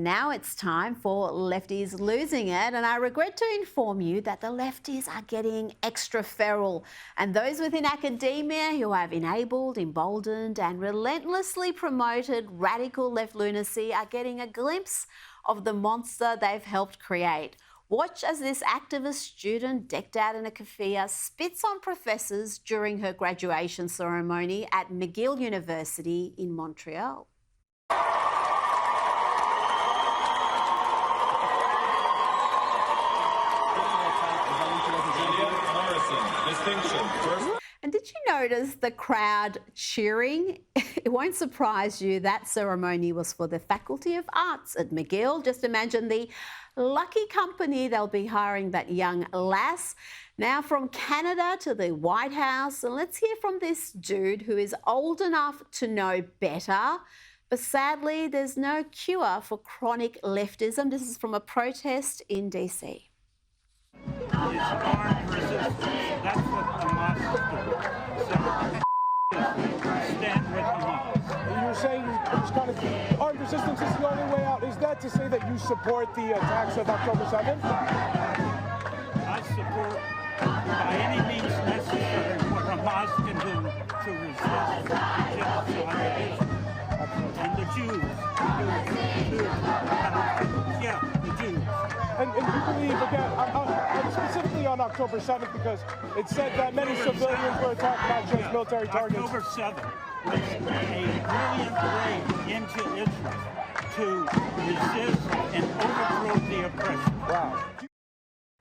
Now it's time for Lefties Losing It, and I regret to inform you that the lefties are getting extra feral, and those within academia who have enabled, emboldened and relentlessly promoted radical left lunacy are getting a glimpse of the monster they've helped create. Watch as this activist student, decked out in a keffiyeh, spits on professors during her graduation ceremony at McGill University in Montreal. And did you notice the crowd cheering? It won't surprise you that ceremony was for the Faculty of Arts at McGill. Just imagine the lucky company they'll be hiring that young lass. Now from Canada to the White House, and let's hear from this dude who is old enough to know better. But sadly, there's no cure for chronic leftism. This is from a protest in DC. It's armed resistance. That's what Hamas is doing. So, stand with Hamas. You're saying it's kind of armed resistance is the only way out. Is that to say that you support the attacks of October 7th? I support, by any means necessary, what Hamas can do to resist the genocide of Israel. And the Jews. The Jews. And you believe, again, specifically on October 7th, because it said that many civilians were attacked, not just military targets. October 7th was a brilliant raid into Israel to resist and overthrow the oppression. Wow.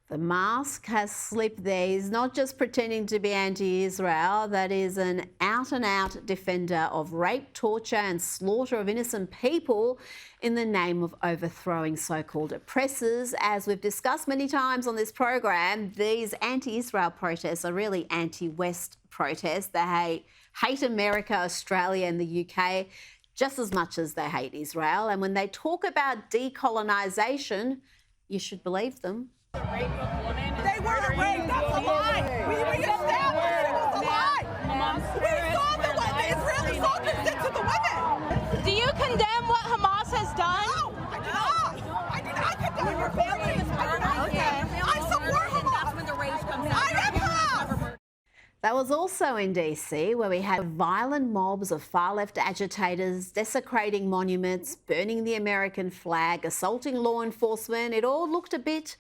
The mask has slipped there. He's not just pretending to be anti-Israel. That is an out-and-out defender of rape, torture and slaughter of innocent people in the name of overthrowing so-called oppressors. As we've discussed many times on this program, these anti-Israel protests are really anti-West protests. They hate America, Australia and the UK just as much as they hate Israel. And when they talk about decolonisation, you should believe them. They weren't raped. That's a lie. We established it was a lie. We saw the Israeli soldiers did to the women. Do you condemn what Hamas has done? No, I do not. I do not condemn your family. I support Hamas. That's when the rage comes out. I am Hamas. That was also in DC, where we had violent mobs of far-left agitators desecrating monuments, burning the American flag, assaulting law enforcement. It all looked a bit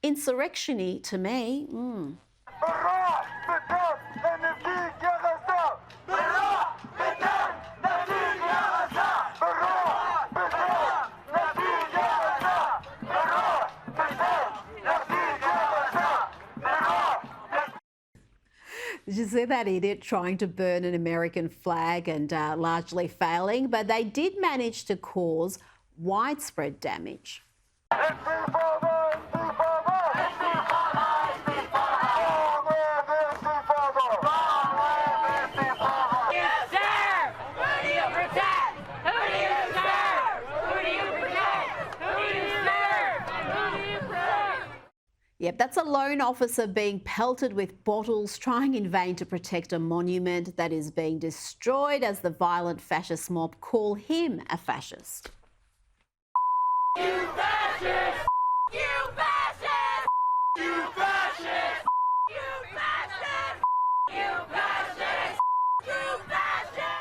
insurrection-y to me. Did you see that idiot trying to burn an American flag and largely failing? But they did manage to cause widespread damage. Yep, that's a lone officer being pelted with bottles, trying in vain to protect a monument that is being destroyed as the violent fascist mob call him a fascist. You fascist! You fascist! You fascist! You fascist! You fascist! You fascist!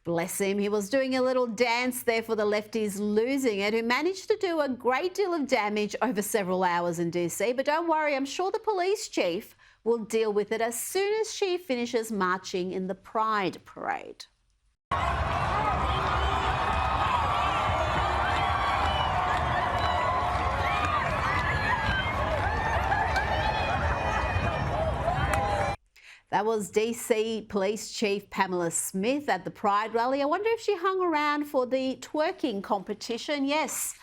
Bless him, he was doing a little dance there for the lefties losing it, who managed to do a great deal of damage over several hours in DC. But don't worry, I'm sure the police chief will deal with it as soon as she finishes marching in the Pride Parade. That was DC Police Chief Pamela Smith at the Pride rally. I wonder if she hung around for the twerking competition. Yes,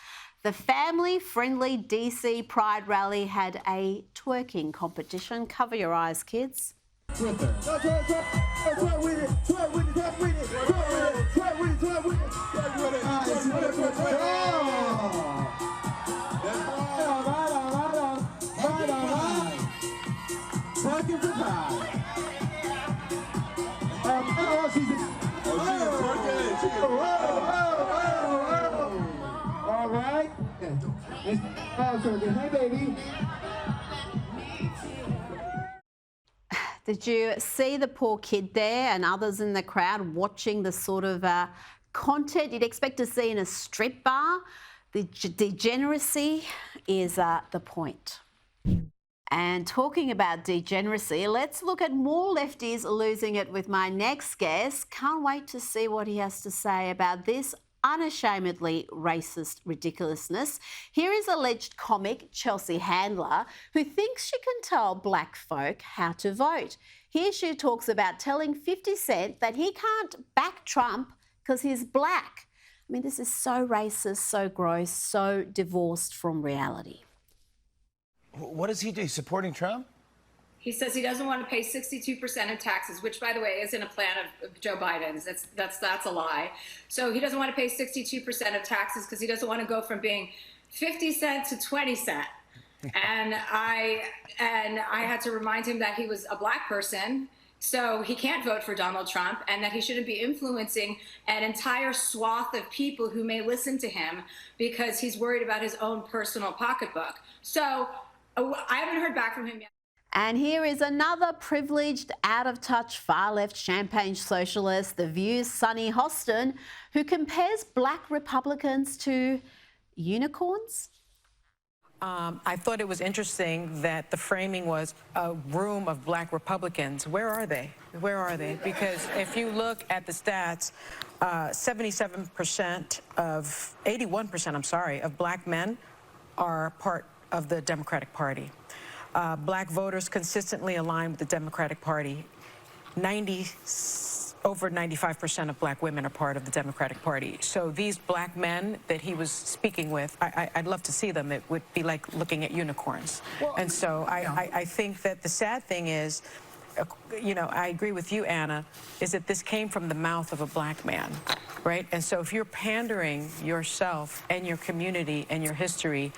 the family-friendly DC Pride rally had a twerking competition. Cover your eyes, kids. Twerk with it, twerk with it, twerk with it, twerk with it, twerk with it, twerk with it, twerk with it, twerk with it. All right. Twerking for Pride. All right. Hey, baby. Did you see the poor kid there and others in the crowd watching the sort of content you'd expect to see in a strip bar? The degeneracy is the point. And talking about degeneracy, let's look at more lefties losing it with my next guest. Can't wait to see what he has to say about this unashamedly racist ridiculousness. Here is alleged comic Chelsea Handler, who thinks she can tell black folk how to vote. Here she talks about telling 50 Cent that he can't back Trump because he's black. I mean, this is so racist, so gross, so divorced from reality. What does he do? Supporting Trump? He says he doesn't want to pay 62% of taxes, which, by the way, isn't a plan of Joe Biden's. That's a lie. So he doesn't want to pay 62% of taxes because he doesn't want to go from being 50 cent to 20 cent. And I had to remind him that he was a black person, so he can't vote for Donald Trump, and that he shouldn't be influencing an entire swath of people who may listen to him because he's worried about his own personal pocketbook. So I haven't heard back from him yet. And here is another privileged, out-of-touch, far-left champagne socialist, The View's Sunny Hostin, who compares black Republicans to unicorns. I thought it was interesting that the framing was a room of black Republicans. Where are they? Where are they? Because if you look at the stats, 81% of black men are part of the Democratic Party. Black voters consistently align with the Democratic Party. Over 95% of black women are part of the Democratic Party. So these black men that he was speaking with, I'd love to see them. It would be like looking at unicorns. Well, and so I think that the sad thing is, you know, I agree with you, Anna, is that this came from the mouth of a black man, right? And so if you're pandering yourself and your community and your history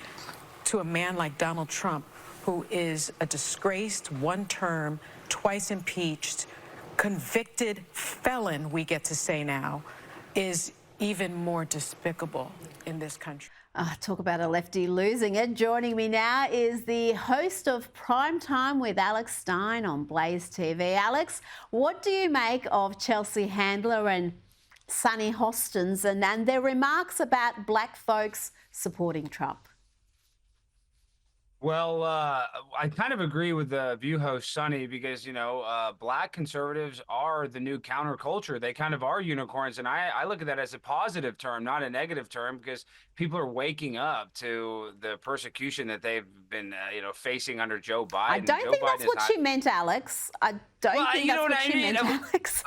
to a man like Donald Trump, who is a disgraced, one-term, twice impeached, convicted felon, we get to say now, is even more despicable in this country. Talk about a lefty losing it. Joining me now is the host of Prime Time with Alex Stein on Blaze TV. Alex, what do you make of Chelsea Handler and Sunny Hostins and their remarks about black folks supporting Trump? Well, I kind of agree with the View host, Sonny, because, you know, black conservatives are the new counterculture. They kind of are unicorns. And I look at that as a positive term, not a negative term, because people are waking up to the persecution that they've been, you know, facing under Joe Biden. I don't think that's what she meant, Alex. I don't think that's what she meant, Alex.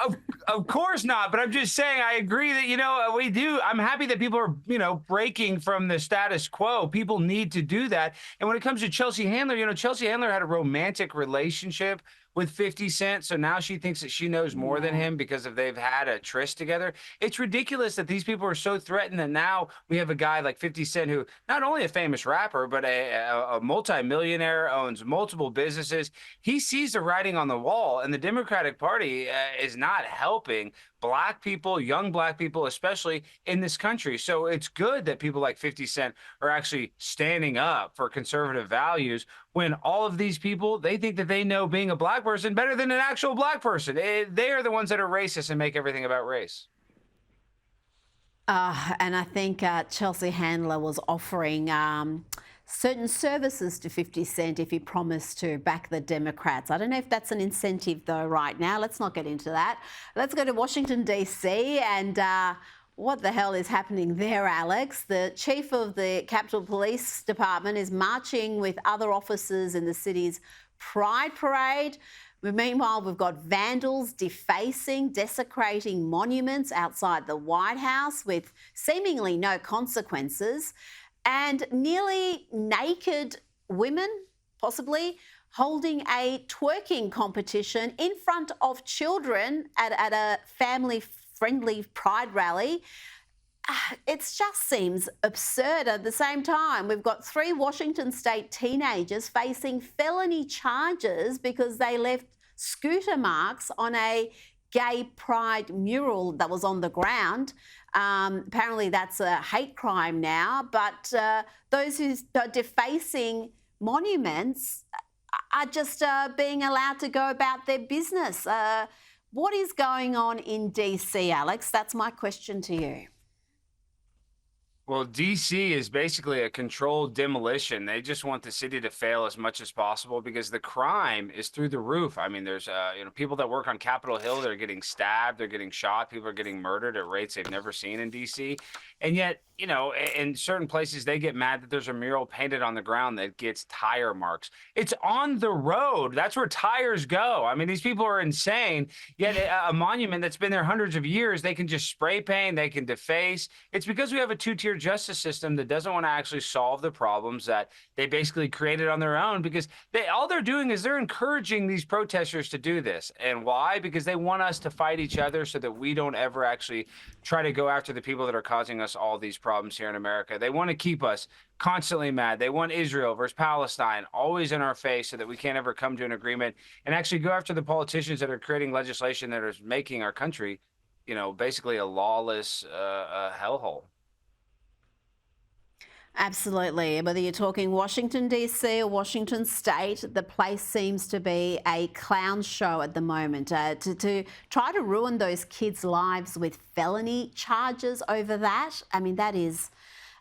Of course not. But I'm just saying, I agree that, you know, we do. I'm happy that people are, you know, breaking from the status quo. People need to do that. And when it comes to Chelsea Handler, you know, Chelsea Handler had a romantic relationship with 50 Cent, so now she thinks that she knows more than him because they've had a tryst together. It's ridiculous that these people are so threatened that now we have a guy like 50 Cent who not only a famous rapper, but a multimillionaire, owns multiple businesses. He sees the writing on the wall, and the Democratic Party is not helping black people, young black people, especially in this country. So it's good that people like 50 Cent are actually standing up for conservative values when all of these people, they think that they know being a black person better than an actual black person. They are the ones that are racist and make everything about race. And I think Chelsea Handler was offering certain services to 50 Cent if he promised to back the Democrats. I don't know if that's an incentive, though, right now. Let's not get into that. Let's go to Washington, D.C. and what the hell is happening there, Alex? The chief of the Capitol Police Department is marching with other officers in the city's Pride Parade. Meanwhile, we've got vandals defacing, desecrating monuments outside the White House with seemingly no consequences. And nearly naked women, possibly, holding a twerking competition in front of children at a family-friendly Pride rally. It just seems absurd. At the same time, we've got 3 Washington state teenagers facing felony charges because they left scooter marks on a gay pride mural that was on the ground. Apparently that's a hate crime now, but those who are defacing monuments are just being allowed to go about their business. What is going on in DC, Alex? That's my question to you. Well, DC is basically a controlled demolition. They just want the city to fail as much as possible because the crime is through the roof. I mean, there's people that work on Capitol Hill, they're getting stabbed, they're getting shot, people are getting murdered at rates they've never seen in DC. And yet, in certain places, they get mad that there's a mural painted on the ground that gets tire marks. It's on the road. That's where tires go. I mean, these people are insane. Yet a monument that's been there hundreds of years, they can just spray paint, they can deface. It's because we have a two-tier justice system that doesn't want to actually solve the problems that they basically created on their own, because all they're doing is they're encouraging these protesters to do this. And why? Because they want us to fight each other so that we don't ever actually try to go after the people that are causing us all these problems here in America. They want to keep us constantly mad. They want Israel versus Palestine always in our face so that we can't ever come to an agreement and actually go after the politicians that are creating legislation that is making our country, basically a lawless hellhole. Absolutely. Whether you're talking Washington, D.C. or Washington State, the place seems to be a clown show at the moment. To try to ruin those kids' lives with felony charges over that, I mean, that is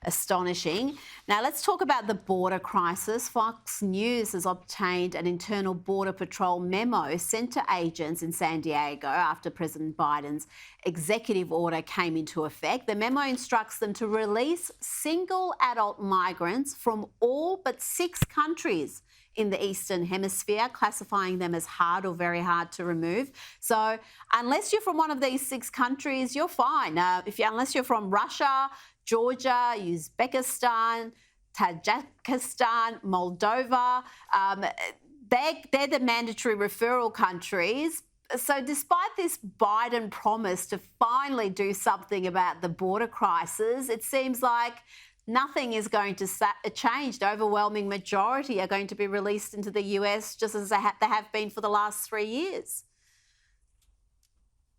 astonishing. Now, let's talk about the border crisis. Fox News has obtained an internal Border Patrol memo sent to agents in San Diego after President Biden's executive order came into effect. The memo instructs them to release single adult migrants from all but 6 countries in the Eastern Hemisphere, classifying them as hard or very hard to remove. So unless you're from one of these 6 countries, you're fine. Unless you're from Russia, Georgia, Uzbekistan, Tajikistan, Moldova, they're the mandatory referral countries. So despite this Biden promise to finally do something about the border crisis, it seems like nothing is going to change. The overwhelming majority are going to be released into the US just as they have been for the last 3 years.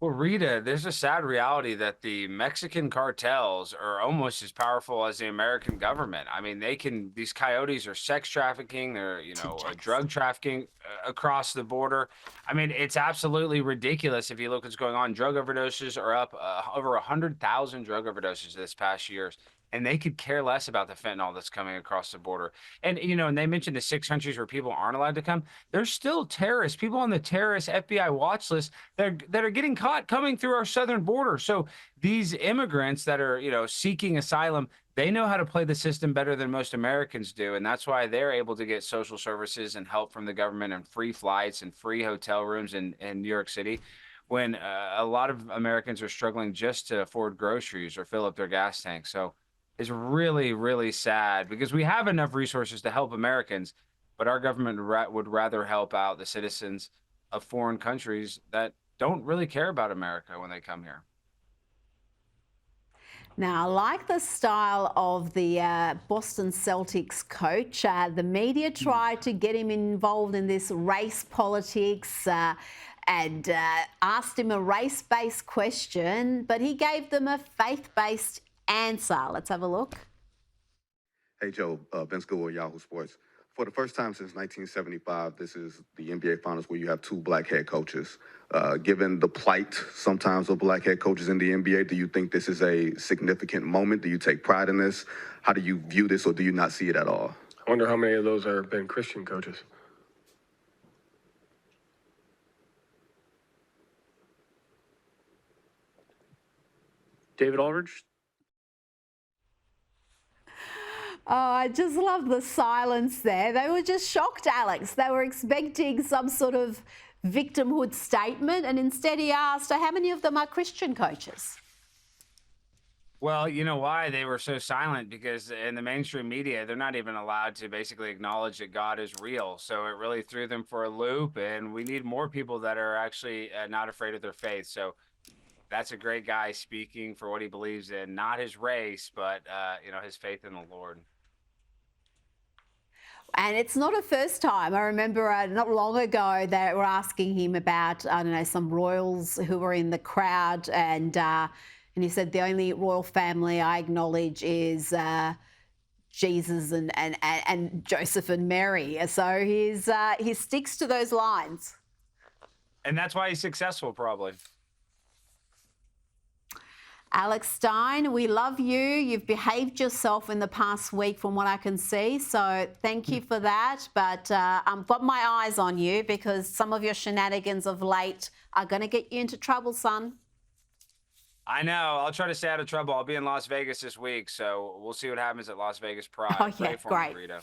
Well, Rita, there's a sad reality that the Mexican cartels are almost as powerful as the American government. I mean, these coyotes are sex trafficking, they're, drug trafficking across the border. I mean, it's absolutely ridiculous if you look what's going on. Drug overdoses are up over 100,000 drug overdoses this past year. And they could care less about the fentanyl that's coming across the border. And, and they mentioned the 6 countries where people aren't allowed to come. There's still terrorists, people on the terrorist FBI watch list that are getting caught coming through our southern border. So these immigrants that are, seeking asylum, they know how to play the system better than most Americans do. And that's why they're able to get social services and help from the government and free flights and free hotel rooms in New York City, when a lot of Americans are struggling just to afford groceries or fill up their gas tank. So is really, really sad because we have enough resources to help Americans, but our government would rather help out the citizens of foreign countries that don't really care about America when they come here. Now, I like the style of the Boston Celtics coach. The media tried to get him involved in this race politics and asked him a race-based question, but he gave them a faith-based answer. Let's have a look. Hey, Joe, Vince Goodwill, Yahoo Sports. For the first time since 1975, this is the NBA Finals where you have 2 black head coaches. Given the plight sometimes of black head coaches in the NBA, do you think this is a significant moment? Do you take pride in this? How do you view this, or do you not see it at all? I wonder how many of those have been Christian coaches. David Aldridge? Oh, I just love the silence there. They were just shocked, Alex. They were expecting some sort of victimhood statement, and instead he asked, how many of them are Christian coaches? Well, you know why they were so silent? Because in the mainstream media, they're not even allowed to basically acknowledge that God is real. So it really threw them for a loop, and we need more people that are actually not afraid of their faith. So that's a great guy speaking for what he believes in, not his race, but, his faith in the Lord. And it's not a first time. I remember not long ago they were asking him about, some royals who were in the crowd, and And he said the only royal family I acknowledge is Jesus and Joseph and Mary. So he sticks to those lines. And that's why he's successful, probably. Alex Stein, we love you. You've behaved yourself in the past week from what I can see. So thank you for that. But I've got my eyes on you because some of your shenanigans of late are going to get you into trouble, son. I know. I'll try to stay out of trouble. I'll be in Las Vegas this week, so we'll see what happens at Las Vegas Pride. Oh, yeah, Pray for me, great. Rita.